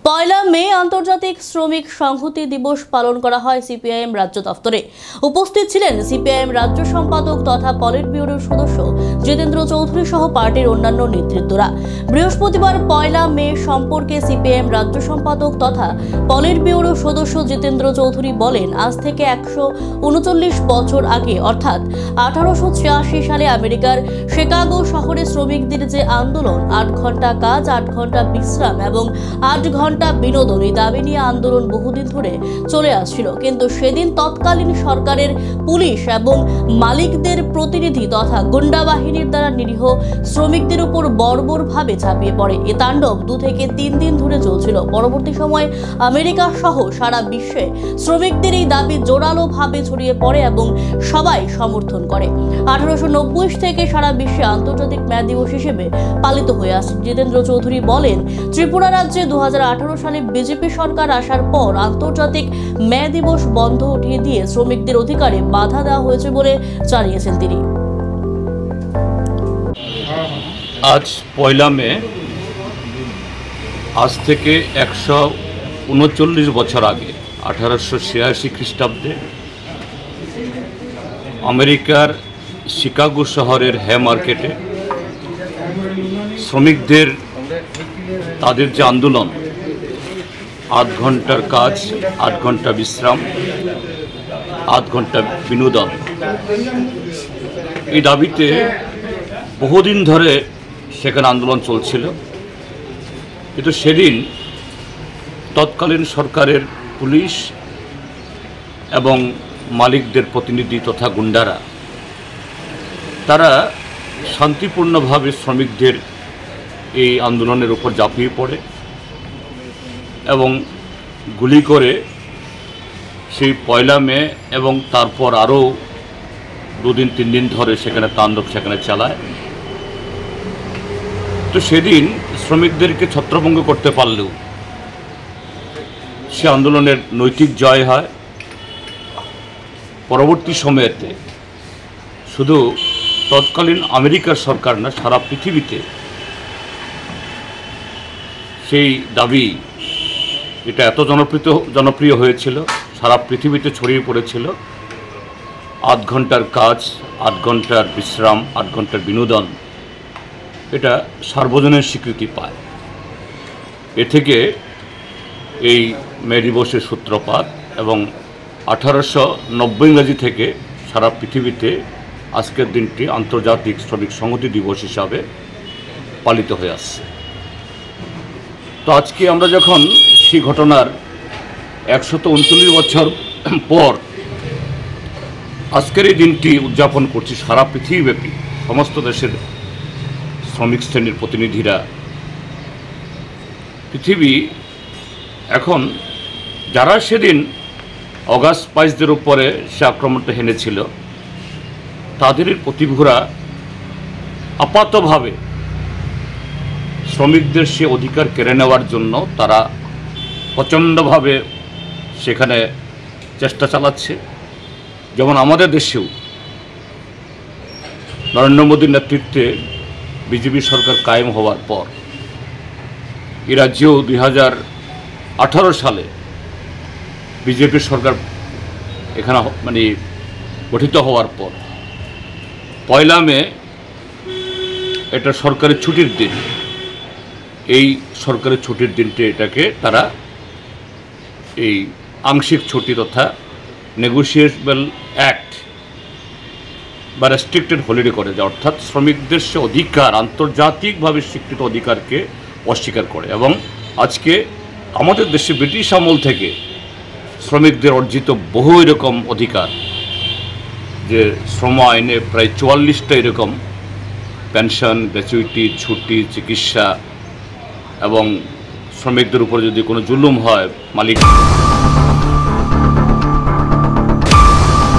পয়লা মে আন্তর্জাতিক শ্রমিক সংহতি দিবস পালন করা হয় সিপিআইএম রাজ্য দফতরে। উপস্থিত ছিলেন সিপিআইএম রাজ্য সম্পাদক তথা পলিট ব্যুরোর সদস্য জিতেন্দ্র চৌধুরী সহ পার্টির অন্যান্য নেতৃত্বরা। বৃহস্পতিবার পয়লা মে সম্পর্কে সিপিআইএম রাজ্য সম্পাদক তথা পলিট ব্যুরোর সদস্য জিতেন্দ্র চৌধুরী বলেন, আজ থেকে 139 বছর আগে অর্থাৎ 1886 সালে আমেরিকার শিকাগো শহরে শ্রমিকদের যে আন্দোলন 8 ঘন্টা কাজ 8 ঘন্টা বিশ্রাম এবং 8 ঘন্টা বিনোদন এই দাবি নিয়ে আন্দোলন বহুদিন ধরে চলে আসছিল, কিন্তু সেদিন তৎকালীন সরকারের পুলিশ এবং মালিকদের প্রতিনিধি তথা গুন্ডা বাহিনীর দ্বারা নিরীহ শ্রমিকদের উপর বর্বরভাবে ঝাঁপিয়ে পড়ে। এ তাণ্ডব 2 থেকে 3 দিন ধরে চলছিল। পরবর্তী সময় আমেরিকা সহ সারা বিশ্বে শ্রমিকদের এই দাবি জোরালোভাবে ছড়িয়ে পড়ে এবং সবাই সমর্থন করে। 1890 থেকে সারা বিশ্বে আন্তর্জাতিক মে দিবস হিসেবে পালিত হয়ে আসছে। জিতেন্দ্র চৌধুরী বলেন, ত্রিপুরা রাজ্যে 2018 সালে বিজেপি সরকার আসার পর আন্তর্জাতিক মে দিবস বন্ধ উঠিয়ে দিয়ে শ্রমিকদের অধিকারে বাধা দেওয়া হয়েছে বলে জানিয়েছেন তিনি। আজ পয়লা মে, আজ থেকে 139 বছর আগে 1886 খ্রিস্টাব্দে আমেরিকার শিকাগো শহরের হে মার্কেটে শ্রমিকদের তাদের যে আন্দোলন 8 ঘন্টার কাজ 8 ঘন্টা বিশ্রাম 8 ঘন্টা বিনোদন, এই দাবিতে বহুদিন ধরে সেখানে আন্দোলন চলছিল। কিন্তু সেদিন তৎকালীন সরকারের পুলিশ এবং মালিকদের প্রতিনিধি তথা গুন্ডারা তারা শান্তিপূর্ণভাবে শ্রমিকদের এই আন্দোলনের উপর ঝাঁপিয়ে পড়ে এবং গুলি করে সেই পয়লা মে এবং তারপর আরও 2 দিন 3 দিন ধরে সেখানে তাণ্ডব সেখানে চালায়। তো সেদিন শ্রমিকদেরকে ছত্রভঙ্গ করতে পারলেও সে আন্দোলনের নৈতিক জয় হয়। পরবর্তী সময়েতে শুধু তৎকালীন আমেরিকার সরকার না, সারা পৃথিবীতে সেই দাবি এটা এত জনপ্রিয় হয়েছিল, সারা পৃথিবীতে ছড়িয়ে পড়েছিল। 8 ঘন্টার কাজ 8 ঘন্টার বিশ্রাম 8 ঘন্টার বিনোদন, এটা সার্বজনীন স্বীকৃতি পায়। এ থেকে এই মে দিবসের সূত্রপাত এবং 1890 ইংরাজি থেকে সারা পৃথিবীতে আজকের দিনটি আন্তর্জাতিক শ্রমিক সংহতি দিবস হিসাবে পালিত হয়ে আসছে। তো আজকে আমরা যখন সেই ঘটনার 139 বছর পর আজকের এই দিনটি উদযাপন করছি, সারা পৃথিবীব্যাপী সমস্ত দেশের শ্রমিক শ্রেণীর প্রতিনিধিরা। পৃথিবী এখন যারা সেদিন অগাস্ট 22 উপরে সে আক্রমণটা হেনেছিল তাদের প্রতিভূরা আপাতভাবে শ্রমিকদের সে অধিকার কেড়ে নেওয়ার জন্য তারা প্রচণ্ডভাবে সেখানে চেষ্টা চালাচ্ছে। যেমন আমাদের দেশেও নরেন্দ্র মোদীর নেতৃত্বে বিজেপি সরকার কায়েম হওয়ার পর এ রাজ্যেও 2018 সালে বিজেপি সরকার এখানে গঠিত হওয়ার পর পয়লা মে এটা সরকারের ছুটির দিন। এই সরকারের ছুটির দিনটি এটাকে তারা এই আংশিক ছুটি তথা নেগোশিয়েবল অ্যাক্ট বা রেস্ট্রিক্টেড হলিডে করে, যে অর্থাৎ শ্রমিকদের সে অধিকার আন্তর্জাতিকভাবে স্বীকৃত অধিকারকে অস্বীকার করে। এবং আজকে আমাদের দেশে ব্রিটিশ আমল থেকে শ্রমিকদের অর্জিত বহু এরকম অধিকার, যে শ্রম আইনে প্রায় 44টা এরকম পেনশন, গ্র্যাচুইটি, ছুটি, চিকিৎসা এবং শ্রমিকদের উপর যদি কোনো জুলুম হয় মালিক